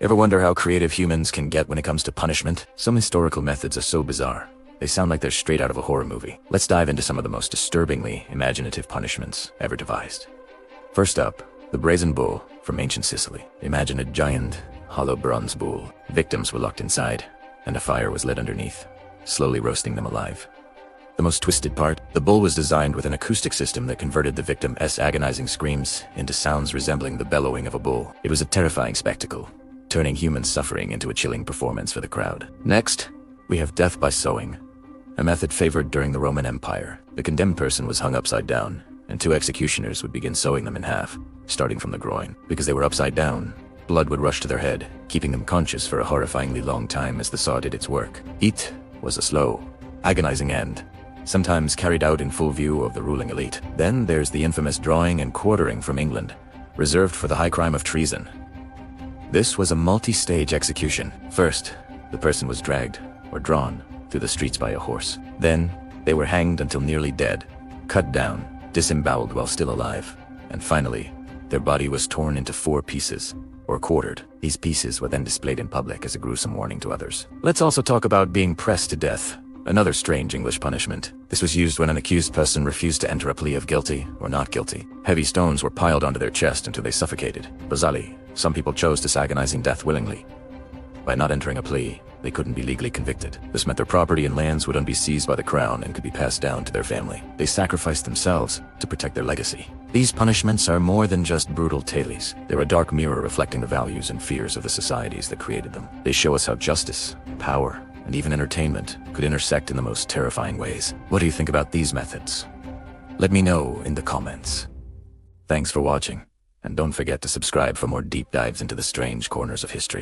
Ever wonder how creative humans can get when it comes to punishment? Some historical methods are so bizarre, they sound like they're straight out of a horror movie. Let's dive into some of the most disturbingly imaginative punishments ever devised. First up, the brazen bull from ancient Sicily. Imagine a giant, hollow bronze bull. Victims were locked inside, and a fire was lit underneath, slowly roasting them alive. The most twisted part, the bull was designed with an acoustic system that converted the victim's agonizing screams into sounds resembling the bellowing of a bull. It was a terrifying spectacle, turning human suffering into a chilling performance for the crowd. Next, we have death by sewing, a method favored during the Roman Empire. The condemned person was hung upside down, and two executioners would begin sewing them in half, starting from the groin. Because they were upside down, blood would rush to their head, keeping them conscious for a horrifyingly long time as the saw did its work. It was a slow, agonizing end, sometimes carried out in full view of the ruling elite. Then there's the infamous drawing and quartering from England, reserved for the high crime of treason. This was a multi-stage execution. First, the person was dragged, or drawn, through the streets by a horse. Then, they were hanged until nearly dead, cut down, disemboweled while still alive, and finally, their body was torn into 4 pieces, or quartered. These pieces were then displayed in public as a gruesome warning to others. Let's also talk about being pressed to death. Another strange English punishment. This was used when an accused person refused to enter a plea of guilty or not guilty. Heavy stones were piled onto their chest until they suffocated. Bizarrely, some people chose this agonizing death willingly. By not entering a plea, they couldn't be legally convicted. This meant their property and lands would be seized by the crown and could be passed down to their family. They sacrificed themselves to protect their legacy. These punishments are more than just brutal tales. They're a dark mirror reflecting the values and fears of the societies that created them. They show us how justice, power, and even entertainment could intersect in the most terrifying ways. What do you think about these methods? Let me know in the comments. Thanks for watching, and don't forget to subscribe for more deep dives into the strange corners of history.